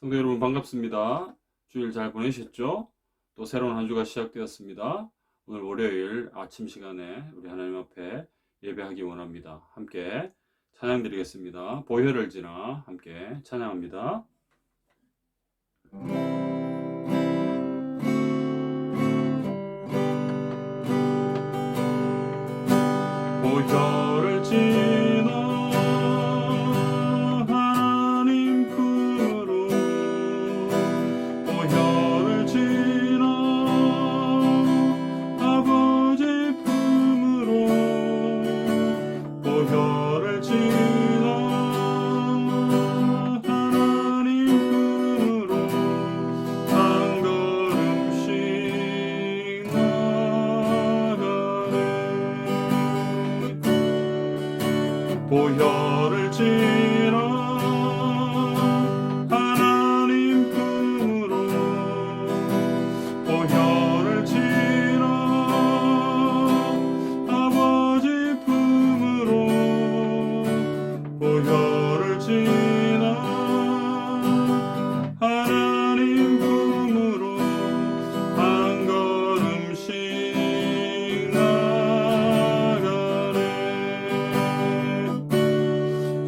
성도 여러분 반갑습니다. 주일 잘 보내셨죠? 또 새로운 한 주가 시작되었습니다. 오늘 월요일 아침 시간에 우리 하나님 앞에 예배하기 원합니다. 함께 찬양 드리겠습니다. 보혈을 지나 함께 찬양합니다. 보혈을 지나 하나님 품으로 보혈을 지나 아버지 품으로 보혈을 지나 하나님 품으로 한 걸음씩 나가네. 보혈을 지나 하나님 품으로 보혈을 지나 아버지 품으로 보혈을 지나 하나님 품으로 한 걸음씩 나가네.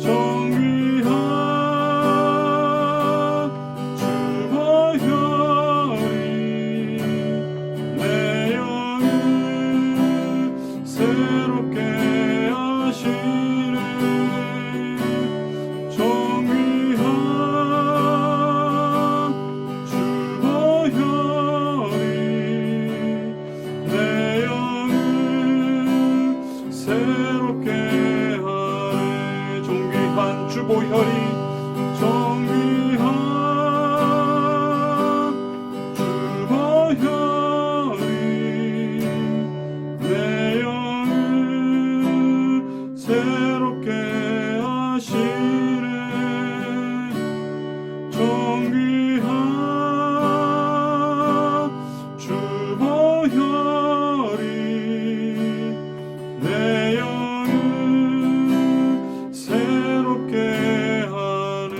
정귀한 주 보혈이 내 영을 새롭게 하시네. 정귀한 주 보혈이 내 영을 새롭게 하네. 정귀한 주 보혈이 정귀한 주 보혈이 내 영을 새롭게 하시네. 정귀한 주 보혈이 내 영을 새롭게 하네.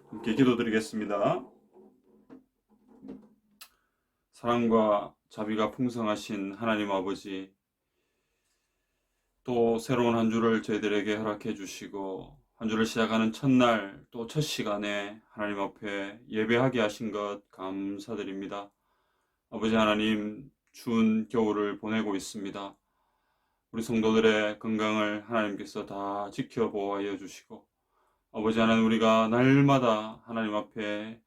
함께 기도드리겠습니다. 사랑과 자비가 풍성하신 하나님 아버지, 또 새로운 한 주를 저희들에게 허락해 주시고 한 주를 시작하는 첫날 또 첫 시간에 하나님 앞에 예배하게 하신 것 감사드립니다. 아버지 하나님, 추운 겨울을 보내고 있습니다. 우리 성도들의 건강을 하나님께서 다 지켜보아여 주시고, 아버지 하나님, 우리가 날마다 하나님 앞에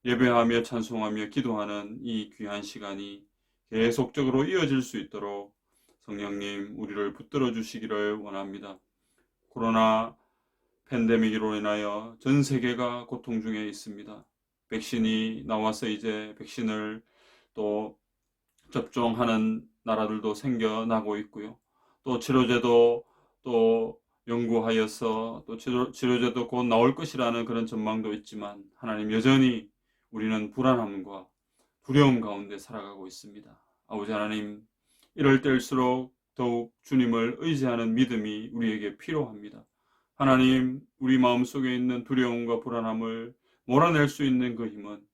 예배하며 찬송하며 기도하는 이 귀한 시간이 계속적으로 이어질 수 있도록 성령님 우리를 붙들어 주시기를 원합니다. 코로나 팬데믹으로 인하여 전 세계가 고통 중에 있습니다. 백신이 나와서 이제 백신을 또 접종하는 나라들도 생겨나고 있고요. 또 치료제도 또 연구하여서 또 치료제도 곧 나올 것이라는 그런 전망도 있지만, 하나님 여전히 우리는 불안함과 두려움 가운데 살아가고 있습니다. 아버지 하나님, 이럴 때일수록 더욱 주님을 의지하는 믿음이 우리에게 필요합니다. 하나님, 우리 마음속에 있는 두려움과 불안함을 몰아낼 수 있는 그 힘은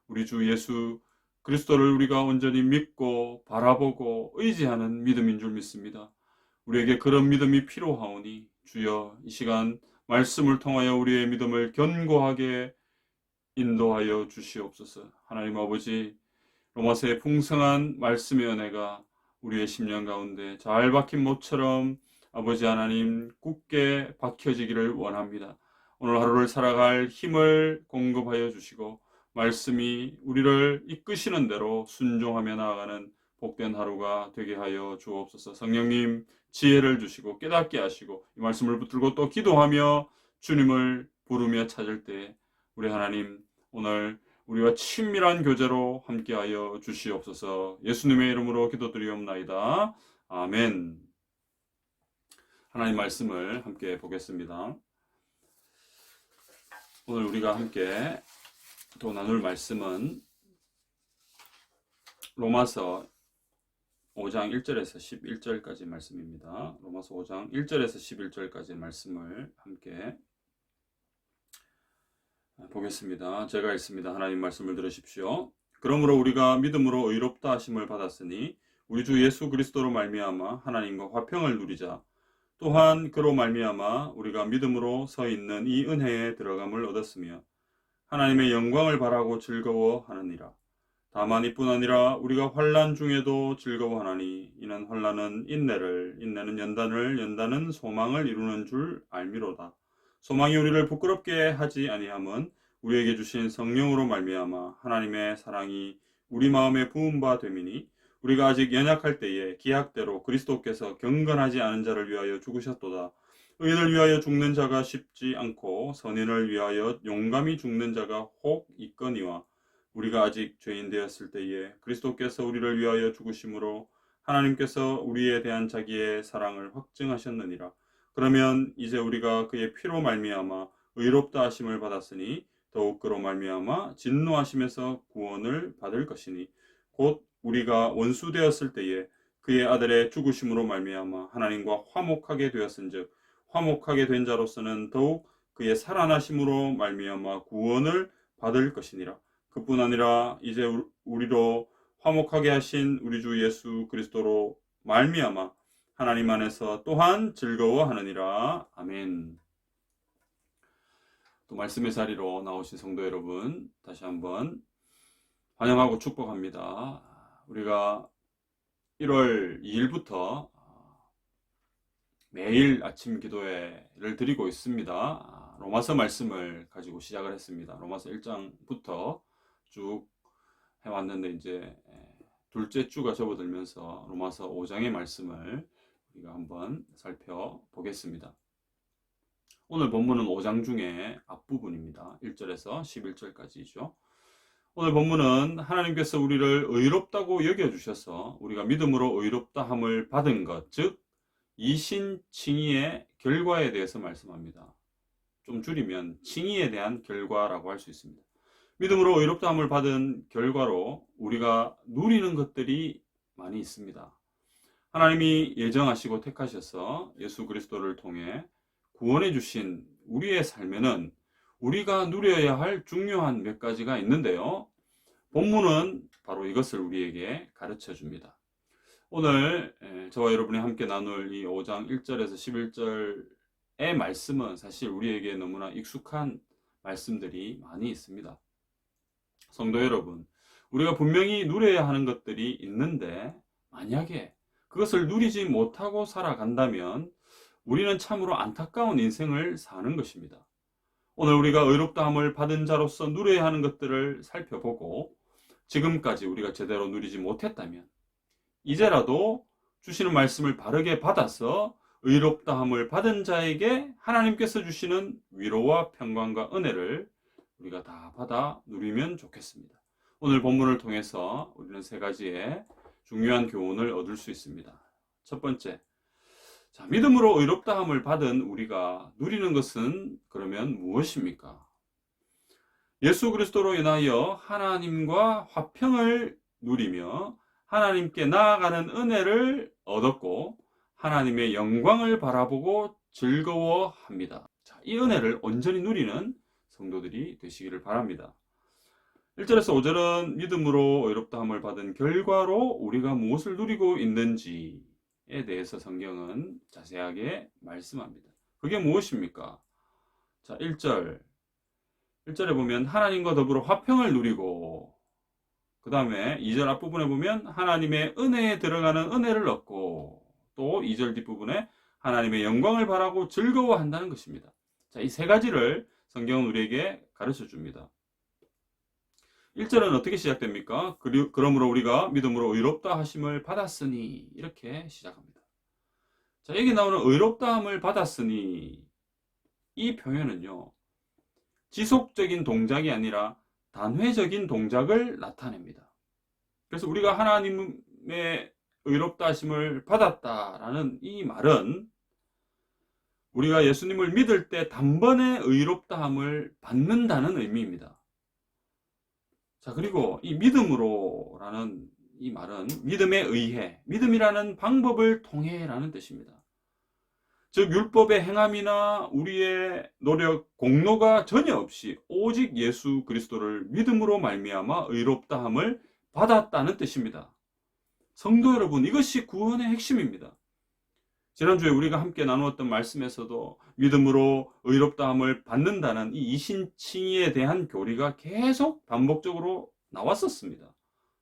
우리 주 예수 그리스도를 우리가 온전히 믿고 바라보고 의지하는 믿음인 줄 믿습니다. 우리에게 그런 믿음이 필요하오니 주여 이 시간 말씀을 통하여 우리의 믿음을 견고하게 인도하여 주시옵소서. 하나님 아버지, 로마서의 풍성한 말씀의 은혜가 우리의 심령 가운데 잘 박힌 못처럼 아버지 하나님 굳게 박혀지기를 원합니다. 오늘 하루를 살아갈 힘을 공급하여 주시고 말씀이 우리를 이끄시는 대로 순종하며 나아가는 복된 하루가 되게 하여 주옵소서. 성령님 지혜를 주시고 깨닫게 하시고 이 말씀을 붙들고 또 기도하며 주님을 부르며 찾을 때 우리 하나님 오늘 우리와 친밀한 교제로 함께하여 주시옵소서. 예수님의 이름으로 기도드리옵나이다. 아멘. 하나님 말씀을 함께 보겠습니다. 오늘 우리가 함께 또 나눌 말씀은 로마서 5장 1절에서 11절까지 말씀입니다. 로마서 5장 1절에서 11절까지 말씀을 함께 보겠습니다. 제가 읽습니다. 하나님 말씀을 들으십시오. 그러므로 우리가 믿음으로 의롭다 하심을 받았으니 우리 주 예수 그리스도로 말미암아 하나님과 화평을 누리자. 또한 그로 말미암아 우리가 믿음으로 서 있는 이 은혜에 들어감을 얻었으며 하나님의 영광을 바라고 즐거워하느니라. 다만 이뿐 아니라 우리가 환난 중에도 즐거워하나니 이는 환난은 인내를, 인내는 연단을, 연단은 소망을 이루는 줄 알미로다. 소망이 우리를 부끄럽게 하지 아니함은 우리에게 주신 성령으로 말미암아 하나님의 사랑이 우리 마음에 부은 바 됨이니 우리가 아직 연약할 때에 기약대로 그리스도께서 경건하지 않은 자를 위하여 죽으셨도다. 의인을 위하여 죽는 자가 쉽지 않고 선인을 위하여 용감히 죽는 자가 혹 있거니와 우리가 아직 죄인 되었을 때에 그리스도께서 우리를 위하여 죽으심으로 하나님께서 우리에 대한 자기의 사랑을 확증하셨느니라. 그러면 이제 우리가 그의 피로 말미암아 의롭다 하심을 받았으니 더욱 그로 말미암아 진노하심에서 구원을 받을 것이니 곧 우리가 원수 되었을 때에 그의 아들의 죽으심으로 말미암아 하나님과 화목하게 되었은즉 화목하게 된 자로서는 더욱 그의 살아나심으로 말미암아 구원을 받을 것이니라. 그뿐 아니라 이제 우리로 화목하게 하신 우리 주 예수 그리스도로 말미암아 하나님 안에서 또한 즐거워하느니라. 아멘. 또 말씀의 자리로 나오신 성도 여러분, 다시 한번 환영하고 축복합니다. 우리가 1월 2일부터 매일 아침 기도회를 드리고 있습니다. 로마서 말씀을 가지고 시작을 했습니다. 로마서 1장부터 쭉 해왔는데 이제 둘째 주가 접어들면서 로마서 5장의 말씀을 우리가 한번 살펴보겠습니다. 오늘 본문은 5장 중에 앞부분입니다. 1절에서 11절까지죠. 오늘 본문은 하나님께서 우리를 의롭다고 여겨주셔서 우리가 믿음으로 의롭다함을 받은 것, 즉 이신칭의의 결과에 대해서 말씀합니다. 좀 줄이면 칭의에 대한 결과라고 할 수 있습니다. 믿음으로 의롭다함을 받은 결과로 우리가 누리는 것들이 많이 있습니다. 하나님이 예정하시고 택하셔서 예수 그리스도를 통해 구원해 주신 우리의 삶에는 우리가 누려야 할 중요한 몇 가지가 있는데요. 본문은 바로 이것을 우리에게 가르쳐 줍니다. 오늘 저와 여러분이 함께 나눌 이 5장 1절에서 11절의 말씀은 사실 우리에게 너무나 익숙한 말씀들이 많이 있습니다. 성도 여러분, 우리가 분명히 누려야 하는 것들이 있는데 만약에 그것을 누리지 못하고 살아간다면 우리는 참으로 안타까운 인생을 사는 것입니다. 오늘 우리가 의롭다함을 받은 자로서 누려야 하는 것들을 살펴보고 지금까지 우리가 제대로 누리지 못했다면 이제라도 주시는 말씀을 바르게 받아서 의롭다함을 받은 자에게 하나님께서 주시는 위로와 평강과 은혜를 우리가 다 받아 누리면 좋겠습니다. 오늘 본문을 통해서 우리는 세 가지의 중요한 교훈을 얻을 수 있습니다. 첫 번째, 믿음으로 의롭다함을 받은 우리가 누리는 것은 그러면 무엇입니까? 예수 그리스도로 인하여 하나님과 화평을 누리며 하나님께 나아가는 은혜를 얻었고 하나님의 영광을 바라보고 즐거워합니다. 이 은혜를 온전히 누리는 성도들이 되시기를 바랍니다. 1절에서 5절은 믿음으로 의롭다함을 받은 결과로 우리가 무엇을 누리고 있는지에 대해서 성경은 자세하게 말씀합니다. 그게 무엇입니까? 1절에 보면 하나님과 더불어 화평을 누리고 그 다음에 2절 앞부분에 보면 하나님의 은혜에 들어가는 은혜를 얻고 또 2절 뒷부분에 하나님의 영광을 바라고 즐거워한다는 것입니다. 이 세 가지를 성경은 우리에게 가르쳐 줍니다. 1절은 어떻게 시작됩니까? 그러므로 우리가 믿음으로 의롭다 하심을 받았으니 이렇게 시작합니다. 여기 나오는 의롭다함을 받았으니 이 표현은요. 지속적인 동작이 아니라 단회적인 동작을 나타냅니다. 그래서 우리가 하나님의 의롭다 하심을 받았다라는 이 말은 우리가 예수님을 믿을 때 단번에 의롭다함을 받는다는 의미입니다. 그리고 이 믿음으로라는 이 말은 믿음에 의해, 믿음이라는 방법을 통해라는 뜻입니다. 즉 율법의 행함이나 우리의 노력, 공로가 전혀 없이 오직 예수 그리스도를 믿음으로 말미암아 의롭다함을 받았다는 뜻입니다. 성도 여러분, 이것이 구원의 핵심입니다. 지난주에 우리가 함께 나누었던 말씀에서도 믿음으로 의롭다함을 받는다는 이 이신칭의에 대한 교리가 계속 반복적으로 나왔었습니다.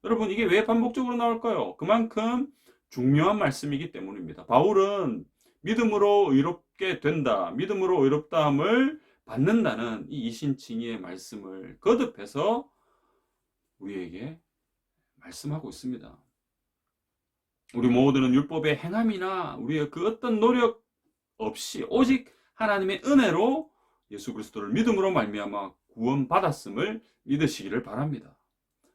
여러분, 이게 왜 반복적으로 나올까요? 그만큼 중요한 말씀이기 때문입니다. 바울은 믿음으로 의롭게 된다, 믿음으로 의롭다함을 받는다는 이 이신칭의의 말씀을 거듭해서 우리에게 말씀하고 있습니다. 우리 모두는 율법의 행함이나 우리의 그 어떤 노력 없이 오직 하나님의 은혜로 예수 그리스도를 믿음으로 말미암아 구원받았음을 믿으시기를 바랍니다.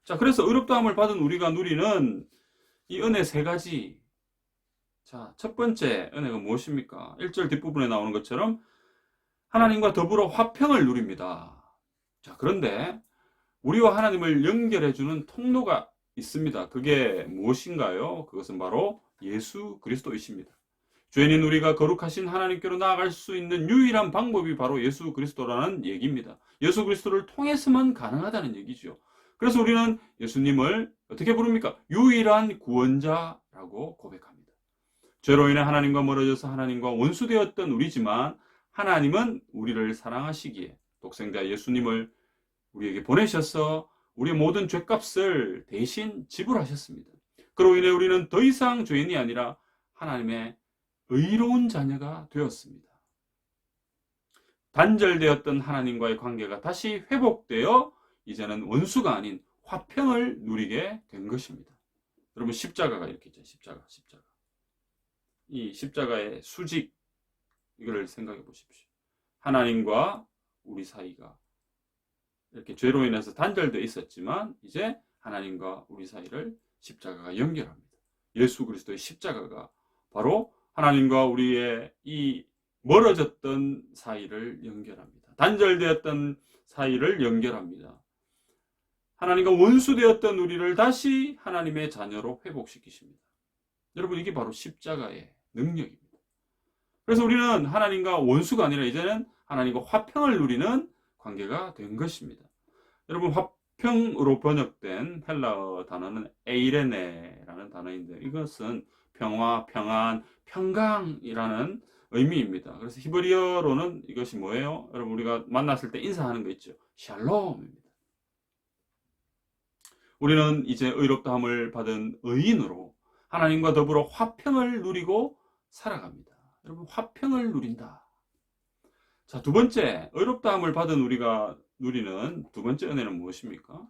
자, 그래서 의롭다함을 받은 우리가 누리는 이 은혜 세 가지. 자, 첫 번째 은혜가 무엇입니까? 1절 뒷부분에 나오는 것처럼 하나님과 더불어 화평을 누립니다. 자, 그런데 우리와 하나님을 연결해주는 통로가 있습니다. 그게 무엇인가요? 그것은 바로 예수 그리스도이십니다. 죄인인 우리가 거룩하신 하나님께로 나아갈 수 있는 유일한 방법이 바로 예수 그리스도라는 얘기입니다. 예수 그리스도를 통해서만 가능하다는 얘기죠. 그래서 우리는 예수님을 어떻게 부릅니까? 유일한 구원자라고 고백합니다. 죄로 인해 하나님과 멀어져서 하나님과 원수되었던 우리지만 하나님은 우리를 사랑하시기에 독생자 예수님을 우리에게 보내셔서 우리의 모든 죄값을 대신 지불하셨습니다. 그로 인해 우리는 더 이상 죄인이 아니라 하나님의 의로운 자녀가 되었습니다. 단절되었던 하나님과의 관계가 다시 회복되어 이제는 원수가 아닌 화평을 누리게 된 것입니다. 여러분, 십자가가 이렇게 있죠. 십자가. 이 십자가의 수직, 이걸 생각해 보십시오. 하나님과 우리 사이가 이렇게 죄로 인해서 단절되어 있었지만 이제 하나님과 우리 사이를 십자가가 연결합니다. 예수 그리스도의 십자가가 바로 하나님과 우리의 이 멀어졌던 사이를 연결합니다. 단절되었던 사이를 연결합니다. 하나님과 원수되었던 우리를 다시 하나님의 자녀로 회복시키십니다. 여러분, 이게 바로 십자가의 능력입니다. 그래서 우리는 하나님과 원수가 아니라 이제는 하나님과 화평을 누리는 관계가 된 것입니다. 여러분, 화평으로 번역된 헬라어 단어는 에이레네라는 단어인데 이것은 평화, 평안, 평강이라는 의미입니다. 그래서 히브리어로는 이것이 뭐예요? 여러분, 우리가 만났을 때 인사하는 거 있죠. 샬롬입니다. 우리는 이제 의롭다함을 받은 의인으로 하나님과 더불어 화평을 누리고 살아갑니다. 여러분, 화평을 누린다. 자, 두 번째, 의롭다함을 받은 우리가 누리는 두 번째 은혜는 무엇입니까?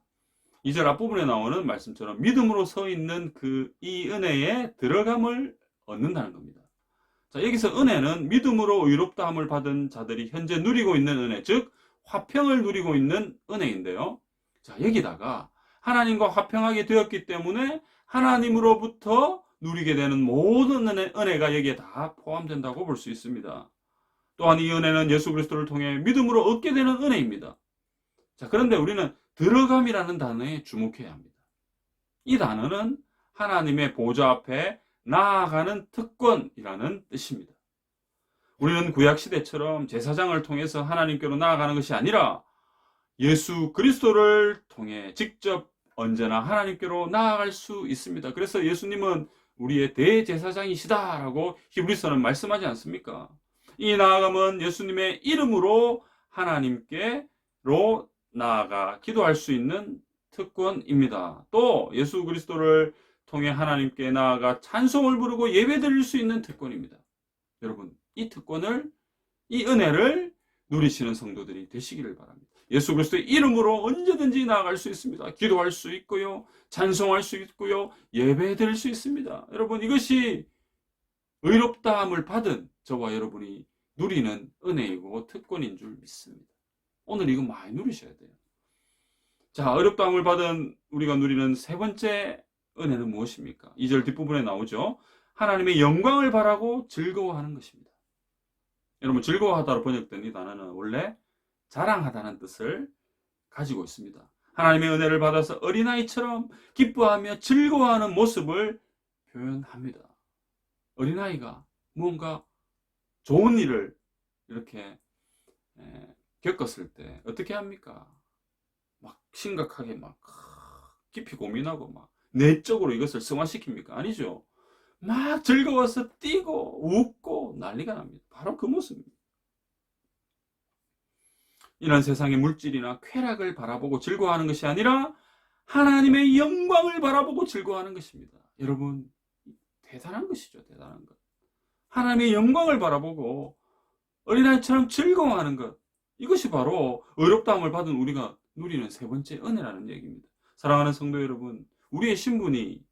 2절 앞부분에 나오는 말씀처럼 믿음으로 서 있는 이 은혜에 들어감을 얻는다는 겁니다. 자, 여기서 은혜는 믿음으로 의롭다함을 받은 자들이 현재 누리고 있는 은혜, 즉 화평을 누리고 있는 은혜인데요. 자, 여기다가 하나님과 화평하게 되었기 때문에 하나님으로부터 누리게 되는 모든 은혜가 여기에 다 포함된다고 볼 수 있습니다. 또한 이 은혜는 예수 그리스도를 통해 믿음으로 얻게 되는 은혜입니다. 자, 그런데 우리는 들어감이라는 단어에 주목해야 합니다. 이 단어는 하나님의 보좌 앞에 나아가는 특권이라는 뜻입니다. 우리는 구약시대처럼 제사장을 통해서 하나님께로 나아가는 것이 아니라 예수 그리스도를 통해 직접 언제나 하나님께로 나아갈 수 있습니다. 그래서 예수님은 우리의 대제사장이시다라고 히브리서는 말씀하지 않습니까? 이 나아감은 예수님의 이름으로 하나님께로 나아가 기도할 수 있는 특권입니다. 또 예수 그리스도를 통해 하나님께 나아가 찬송을 부르고 예배드릴 수 있는 특권입니다. 여러분, 이 특권을, 이 은혜를 누리시는 성도들이 되시기를 바랍니다. 예수 그리스도의 이름으로 언제든지 나아갈 수 있습니다. 기도할 수 있고요, 찬송할 수 있고요, 예배드릴 수 있습니다. 여러분, 이것이 의롭다함을 받은 저와 여러분이 누리는 은혜이고 특권인 줄 믿습니다. 오늘 이거 많이 누리셔야 돼요. 자, 의롭다함을 받은 우리가 누리는 세 번째 은혜는 무엇입니까? 2절 뒷부분에 나오죠. 하나님의 영광을 바라고 즐거워하는 것입니다. 여러분, 즐거워하다로 번역된 이 단어는 원래 자랑하다는 뜻을 가지고 있습니다. 하나님의 은혜를 받아서 어린아이처럼 기뻐하며 즐거워하는 모습을 표현합니다. 어린아이가 무언가 좋은 일을 이렇게 겪었을 때 어떻게 합니까? 막 심각하게 막 깊이 고민하고 막 내적으로 이것을 승화시킵니까? 아니죠. 막 즐거워서 뛰고 웃고 난리가 납니다. 바로 그 모습입니다. 이런 세상의 물질이나 쾌락을 바라보고 즐거워하는 것이 아니라 하나님의 영광을 바라보고 즐거워하는 것입니다. 여러분, 대단한 것이죠. 대단한 것. 하나님의 영광을 바라보고 어린아이처럼 즐거워하는 것. 이것이 바로 의롭다함을 받은 우리가 누리는 세 번째 은혜라는 얘기입니다. 사랑하는 성도 여러분, 우리의 신분이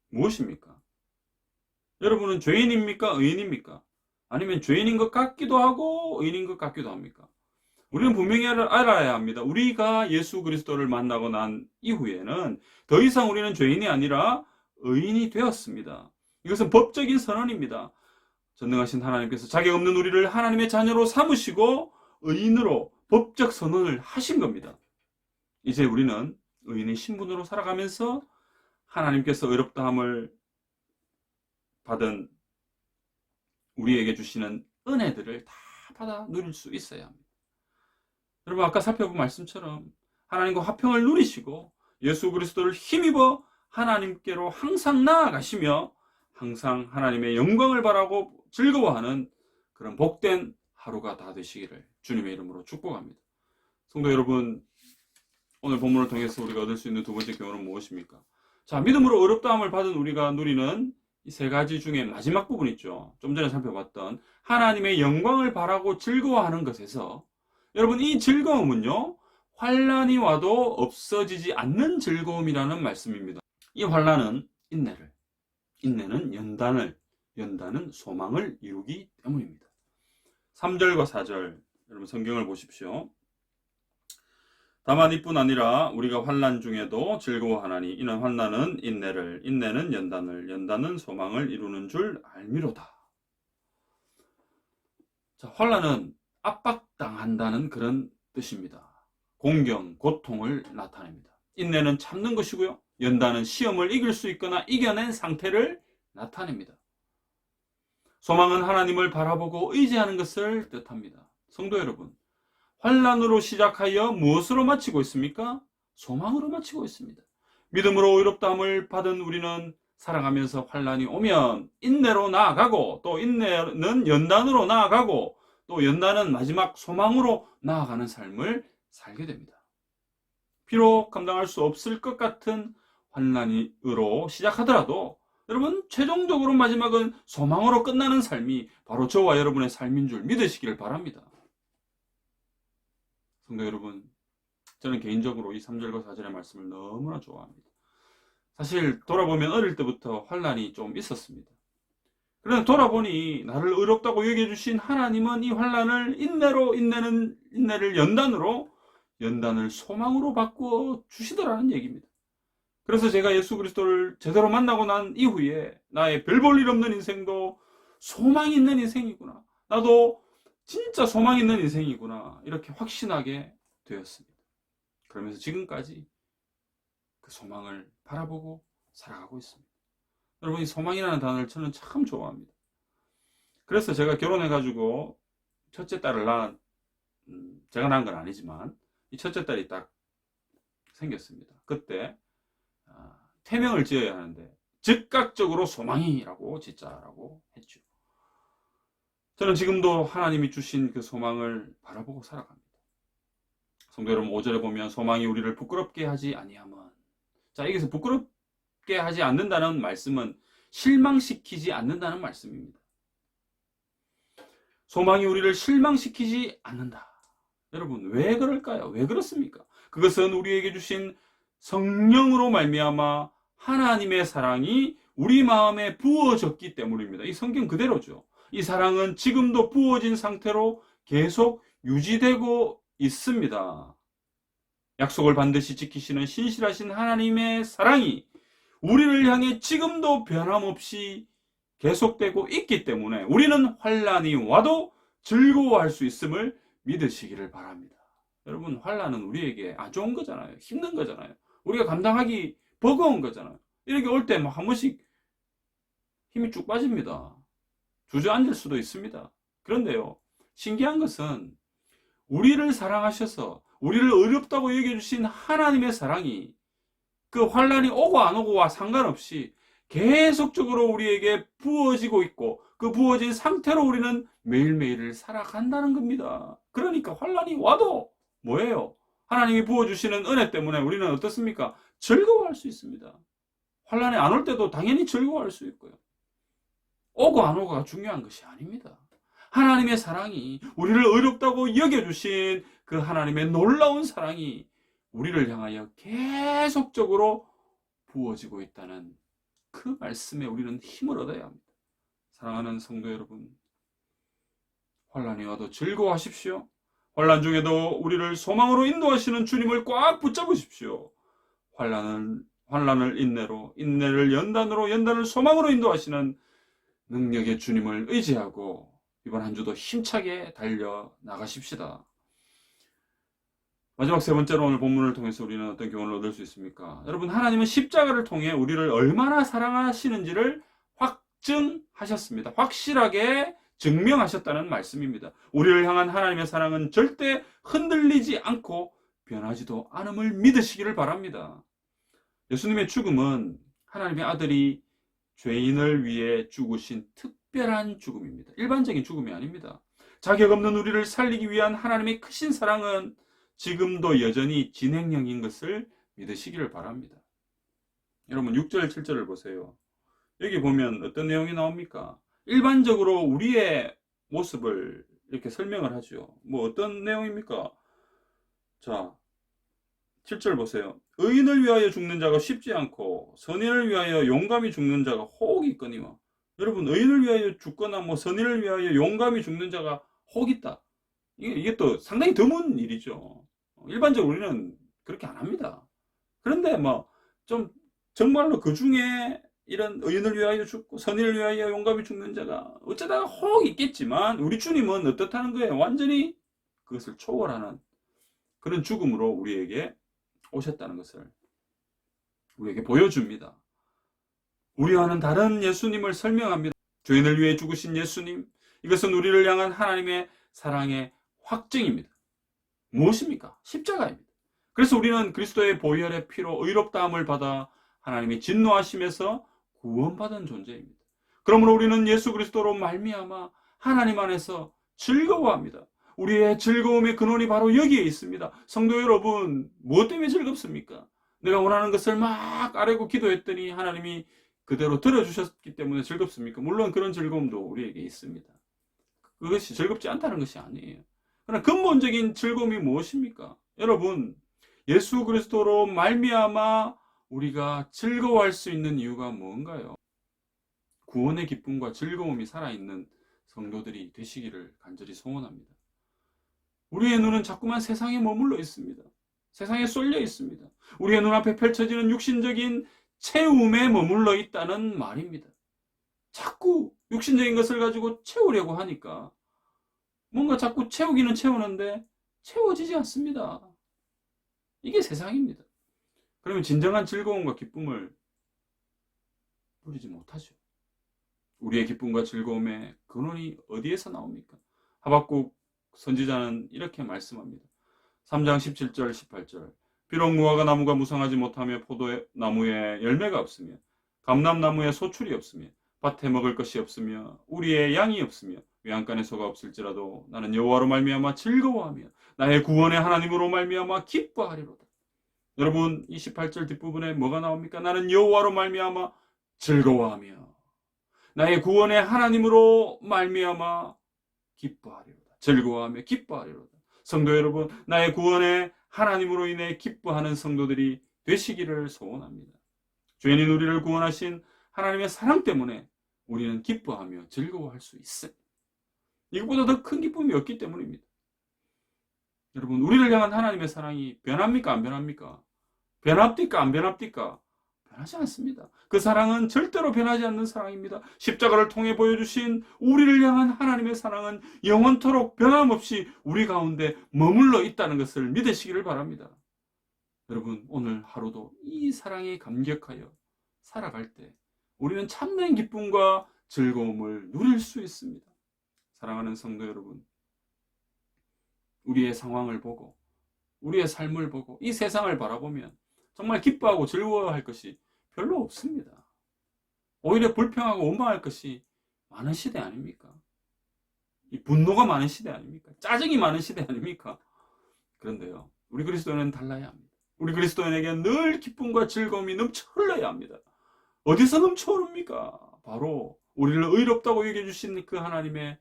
무엇입니까? 여러분은 죄인입니까? 의인입니까? 아니면 죄인인 것 같기도 하고 의인인 것 같기도 합니까? 우리는 분명히 알아야 합니다. 우리가 예수 그리스도를 만나고 난 이후에는 더 이상 우리는 죄인이 아니라 의인이 되었습니다. 이것은 법적인 선언입니다. 전능하신 하나님께서 자격 없는 우리를 하나님의 자녀로 삼으시고 의인으로 법적 선언을 하신 겁니다. 이제 우리는 의인의 신분으로 살아가면서 하나님께서 의롭다함을 받은 우리에게 주시는 은혜들을 다 받아 누릴 수 있어야 합니다. 여러분, 아까 살펴본 말씀처럼 하나님과 화평을 누리시고 예수 그리스도를 힘입어 하나님께로 항상 나아가시며 항상 하나님의 영광을 바라고 즐거워하는 그런 복된 하루가 다 되시기를 주님의 이름으로 축복합니다. 성도 여러분, 오늘 본문을 통해서 우리가 얻을 수 있는 두 번째 교훈은 무엇입니까? 자, 믿음으로 의롭다함을 받은 우리가 누리는 이 세 가지 중에 마지막 부분 있죠. 좀 전에 살펴봤던 하나님의 영광을 바라고 즐거워하는 것에서 여러분, 이 즐거움은요, 환난이 와도 없어지지 않는 즐거움이라는 말씀입니다. 이 환난은 인내를, 인내는 연단은 소망을 이루기 때문입니다. 3절과 4절, 여러분 성경을 보십시오. 다만 이뿐 아니라 우리가 환난 중에도 즐거워하나니 이는 환난은 인내를, 인내는 연단을, 연단은 소망을 이루는 줄 알미로다. 자, 환난은 압박당한다는 그런 뜻입니다. 공경, 고통을 나타냅니다. 인내는 참는 것이고요. 연단은 시험을 이길 수 있거나 이겨낸 상태를 나타냅니다. 소망은 하나님을 바라보고 의지하는 것을 뜻합니다. 성도 여러분, 환난으로 시작하여 무엇으로 마치고 있습니까? 소망으로 마치고 있습니다. 믿음으로 의롭다함을 받은 우리는 살아가면서 환난이 오면 인내로 나아가고 또 인내는 연단으로 나아가고 또 연단은 마지막 소망으로 나아가는 삶을 살게 됩니다. 비록 감당할 수 없을 것 같은 환난으로 시작하더라도 여러분, 최종적으로 마지막은 소망으로 끝나는 삶이 바로 저와 여러분의 삶인 줄 믿으시기를 바랍니다. 성도 여러분, 저는 개인적으로 이 3절과 4절의 말씀을 너무나 좋아합니다. 사실 돌아보면 어릴 때부터 환난이 좀 있었습니다. 그런데 돌아보니 나를 의롭다고 여겨주신 하나님은 이 환난을 인내를 연단으로, 연단을 소망으로 바꾸어 주시더라는 얘기입니다. 그래서 제가 예수 그리스도를 제대로 만나고 난 이후에 나의 별 볼 일 없는 인생도 소망 있는 인생이구나. 나도 진짜 소망 있는 인생이구나. 이렇게 확신하게 되었습니다. 그러면서 지금까지 그 소망을 바라보고 살아가고 있습니다. 여러분, 이 소망이라는 단어를 저는 참 좋아합니다. 그래서 제가 결혼해가지고 첫째 딸을 제가 낳은 건 아니지만 이 첫째 딸이 딱 생겼습니다. 그때 태명을 지어야 하는데 즉각적으로 소망이라고 짓자라고 했죠. 저는 지금도 하나님이 주신 그 소망을 바라보고 살아갑니다. 성도 여러분, 5절에 보면 소망이 우리를 부끄럽게 하지 아니함은, 자, 여기서 부끄럽게 하지 않는다는 말씀은 실망시키지 않는다는 말씀입니다. 소망이 우리를 실망시키지 않는다. 여러분, 왜 그럴까요? 왜 그렇습니까? 그것은 우리에게 주신 성령으로 말미암아 하나님의 사랑이 우리 마음에 부어졌기 때문입니다. 이 성경 그대로죠. 이 사랑은 지금도 부어진 상태로 계속 유지되고 있습니다. 약속을 반드시 지키시는 신실하신 하나님의 사랑이 우리를 향해 지금도 변함없이 계속되고 있기 때문에 우리는 환난이 와도 즐거워할 수 있음을 믿으시기를 바랍니다. 여러분, 환난은 우리에게 안 좋은 거잖아요. 힘든 거잖아요. 우리가 감당하기 버거운 거잖아요. 이렇게 올 때 막 한 번씩 힘이 쭉 빠집니다. 주저앉을 수도 있습니다. 그런데요, 신기한 것은 우리를 사랑하셔서 우리를 어렵다고 여겨주신 하나님의 사랑이 그 환란이 오고 안 오고와 상관없이 계속적으로 우리에게 부어지고 있고 그 부어진 상태로 우리는 매일매일을 살아간다는 겁니다. 그러니까 환란이 와도 뭐예요? 하나님이 부어주시는 은혜 때문에 우리는 어떻습니까? 즐거워할 수 있습니다. 환란이 안 올 때도 당연히 즐거워할 수 있고요. 오고 안 오고가 중요한 것이 아닙니다. 하나님의 사랑이, 우리를 어렵다고 여겨주신 그 하나님의 놀라운 사랑이 우리를 향하여 계속적으로 부어지고 있다는 그 말씀에 우리는 힘을 얻어야 합니다. 사랑하는 성도 여러분, 환란이 와도 즐거워하십시오. 환란 중에도 우리를 소망으로 인도하시는 주님을 꽉 붙잡으십시오. 환란을 인내로, 인내를 연단으로, 연단을 소망으로 인도하시는 능력의 주님을 의지하고 이번 한 주도 힘차게 달려 나가십시다. 마지막 세 번째로 오늘 본문을 통해서 우리는 어떤 교훈을 얻을 수 있습니까? 여러분, 하나님은 십자가를 통해 우리를 얼마나 사랑하시는지를 확증하셨습니다. 확실하게 증명하셨다는 말씀입니다. 우리를 향한 하나님의 사랑은 절대 흔들리지 않고 변하지도 않음을 믿으시기를 바랍니다. 예수님의 죽음은 하나님의 아들이 죄인을 위해 죽으신 특별한 죽음입니다. 일반적인 죽음이 아닙니다. 자격 없는 우리를 살리기 위한 하나님의 크신 사랑은 지금도 여전히 진행형인 것을 믿으시기를 바랍니다. 여러분 6절 7절을 보세요. 여기 보면 어떤 내용이 나옵니까? 일반적으로 우리의 모습을 이렇게 설명을 하죠. 뭐 어떤 내용입니까? 자, 7절 보세요. 의인을 위하여 죽는 자가 쉽지 않고 선인을 위하여 용감히 죽는 자가 혹 있거니와. 여러분, 의인을 위하여 죽거나 뭐 선인을 위하여 용감히 죽는 자가 혹 있다. 이게 또 상당히 드문 일이죠. 일반적으로 우리는 그렇게 안 합니다. 그런데 뭐 좀 정말로 그 중에 이런 의인을 위하여 죽고 선인을 위하여 용감히 죽는 자가 어쩌다가 혹 있겠지만 우리 주님은 어떻다는 거예요? 완전히 그것을 초월하는 그런 죽음으로 우리에게 오셨다는 것을 우리에게 보여줍니다. 우리와는 다른 예수님을 설명합니다. 죄인을 위해 죽으신 예수님, 이것은 우리를 향한 하나님의 사랑의 확증입니다. 무엇입니까? 십자가입니다. 그래서 우리는 그리스도의 보혈의 피로 의롭다함을 받아 하나님이 진노하심에서 구원받은 존재입니다. 그러므로 우리는 예수 그리스도로 말미암아 하나님 안에서 즐거워합니다. 우리의 즐거움의 근원이 바로 여기에 있습니다. 성도 여러분, 무엇 때문에 즐겁습니까? 내가 원하는 것을 막 아뢰고 기도했더니 하나님이 그대로 들어주셨기 때문에 즐겁습니까? 물론 그런 즐거움도 우리에게 있습니다. 그것이 즐겁지 않다는 것이 아니에요. 그러나 근본적인 즐거움이 무엇입니까? 여러분, 예수 그리스도로 말미암아 우리가 즐거워할 수 있는 이유가 뭔가요? 구원의 기쁨과 즐거움이 살아있는 성도들이 되시기를 간절히 소원합니다. 우리의 눈은 자꾸만 세상에 머물러 있습니다. 세상에 쏠려 있습니다. 우리의 눈앞에 펼쳐지는 육신적인 채움에 머물러 있다는 말입니다. 자꾸 육신적인 것을 가지고 채우려고 하니까 뭔가 자꾸 채우기는 채우는데 채워지지 않습니다. 이게 세상입니다. 그러면 진정한 즐거움과 기쁨을 누리지 못하죠. 우리의 기쁨과 즐거움의 근원이 어디에서 나옵니까? 하박국 선지자는 이렇게 말씀합니다. 3장 17절 18절 비록 무화과 나무가 무성하지 못하며 포도나무에 열매가 없으며 감람나무에 소출이 없으며 밭에 먹을 것이 없으며 우리의 양이 없으며 외양간에 소가 없을지라도 나는 여호와로 말미암아 즐거워하며 나의 구원의 하나님으로 말미암아 기뻐하리로다. 여러분, 28절 뒷부분에 뭐가 나옵니까? 나는 여호와로 말미암아 즐거워하며 나의 구원의 하나님으로 말미암아 기뻐하리로다. 즐거워하며 기뻐하리로다. 성도 여러분, 나의 구원의 하나님으로 인해 기뻐하는 성도들이 되시기를 소원합니다. 죄인인 우리를 구원하신 하나님의 사랑 때문에 우리는 기뻐하며 즐거워할 수 있어요. 이것보다 더 큰 기쁨이 없기 때문입니다. 여러분, 우리를 향한 하나님의 사랑이 변합니까? 안 변합니까? 변합니까? 안 변합니까? 변하지 않습니다. 그 사랑은 절대로 변하지 않는 사랑입니다. 십자가를 통해 보여주신 우리를 향한 하나님의 사랑은 영원토록 변함없이 우리 가운데 머물러 있다는 것을 믿으시기를 바랍니다. 여러분, 오늘 하루도 이 사랑에 감격하여 살아갈 때 우리는 참된 기쁨과 즐거움을 누릴 수 있습니다. 사랑하는 성도 여러분, 우리의 상황을 보고 우리의 삶을 보고 이 세상을 바라보면 정말 기뻐하고 즐거워할 것이 별로 없습니다. 오히려 불평하고 원망할 것이 많은 시대 아닙니까? 이 분노가 많은 시대 아닙니까? 짜증이 많은 시대 아닙니까? 그런데요, 우리 그리스도인은 달라야 합니다. 우리 그리스도인에게 늘 기쁨과 즐거움이 넘쳐 흘러야 합니다. 어디서 넘쳐 흐릅니까? 바로 우리를 의롭다고 여겨주신 그 하나님의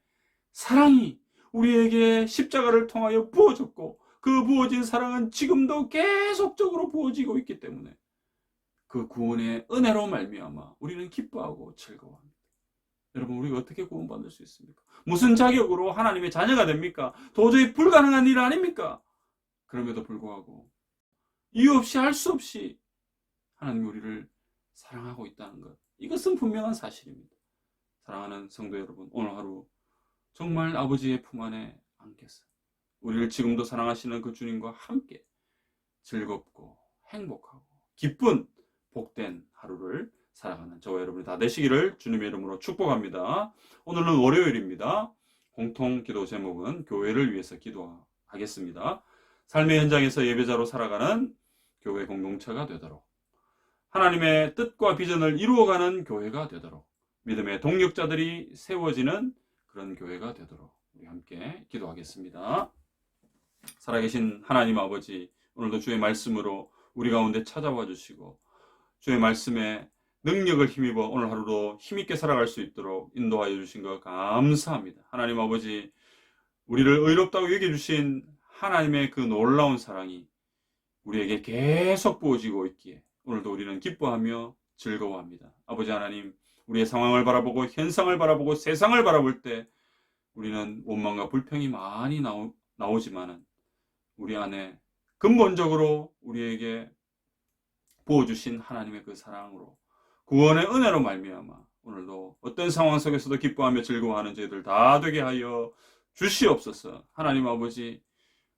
사랑이 우리에게 십자가를 통하여 부어졌고, 그 부어진 사랑은 지금도 계속적으로 부어지고 있기 때문에 그 구원의 은혜로 말미암아 우리는 기뻐하고 즐거워합니다. 여러분, 우리가 어떻게 구원받을 수 있습니까? 무슨 자격으로 하나님의 자녀가 됩니까? 도저히 불가능한 일 아닙니까? 그럼에도 불구하고 이유 없이 할 수 없이 하나님이 우리를 사랑하고 있다는 것, 이것은 분명한 사실입니다. 사랑하는 성도 여러분, 오늘 하루 정말 아버지의 품 안에 안겨서 우리를 지금도 사랑하시는 그 주님과 함께 즐겁고 행복하고 기쁜 복된 하루를 살아가는 저와 여러분이 다 되시기를 주님의 이름으로 축복합니다. 오늘은 월요일입니다. 공통 기도 제목은 교회를 위해서 기도하겠습니다. 삶의 현장에서 예배자로 살아가는 교회 공동체가 되도록, 하나님의 뜻과 비전을 이루어가는 교회가 되도록, 믿음의 동력자들이 세워지는 그런 교회가 되도록 우리 함께 기도하겠습니다. 살아계신 하나님 아버지, 오늘도 주의 말씀으로 우리 가운데 찾아와 주시고 주의 말씀에 능력을 힘입어 오늘 하루도 힘있게 살아갈 수 있도록 인도하여 주신 것 감사합니다. 하나님 아버지, 우리를 의롭다고 여겨주신 하나님의 그 놀라운 사랑이 우리에게 계속 부어지고 있기에 오늘도 우리는 기뻐하며 즐거워합니다. 아버지 하나님, 우리의 상황을 바라보고 현상을 바라보고 세상을 바라볼 때 우리는 원망과 불평이 많이 나오지만은 우리 안에 근본적으로 우리에게 부어주신 하나님의 그 사랑으로, 구원의 은혜로 말미암아 오늘도 어떤 상황 속에서도 기뻐하며 즐거워하는 저희들 다 되게 하여 주시옵소서. 하나님 아버지,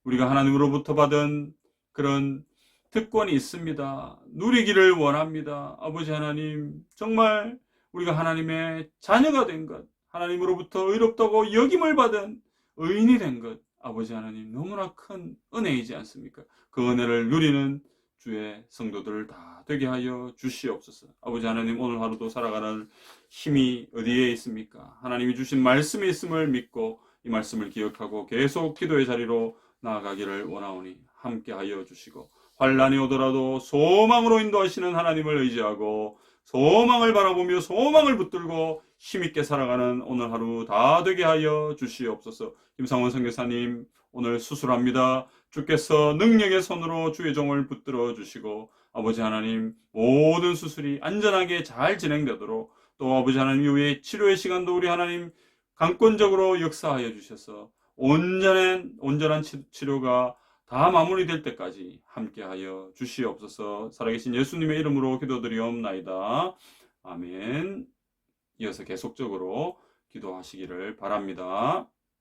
우리가 하나님으로부터 받은 그런 특권이 있습니다. 누리기를 원합니다. 아버지 하나님, 정말 우리가 하나님의 자녀가 된 것, 하나님으로부터 의롭다고 여김을 받은 의인이 된 것, 아버지 하나님, 너무나 큰 은혜이지 않습니까? 그 은혜를 누리는 주의 성도들을 다 되게 하여 주시옵소서. 아버지 하나님, 오늘 하루도 살아가는 힘이 어디에 있습니까? 하나님이 주신 말씀이 있음을 믿고 이 말씀을 기억하고 계속 기도의 자리로 나아가기를 원하오니 함께 하여 주시고, 환난이 오더라도 소망으로 인도하시는 하나님을 의지하고 소망을 바라보며 소망을 붙들고 힘있게 살아가는 오늘 하루 다 되게 하여 주시옵소서. 김상원 선교사님, 오늘 수술합니다. 주께서 능력의 손으로 주의 종을 붙들어 주시고, 아버지 하나님, 모든 수술이 안전하게 잘 진행되도록, 또 아버지 하나님 이후에 치료의 시간도 우리 하나님 강권적으로 역사하여 주셔서 온전한 치료가 다 마무리될 때까지 함께하여 주시옵소서. 살아계신 예수님의 이름으로 기도드리옵나이다. 아멘. 이어서 계속적으로 기도하시기를 바랍니다.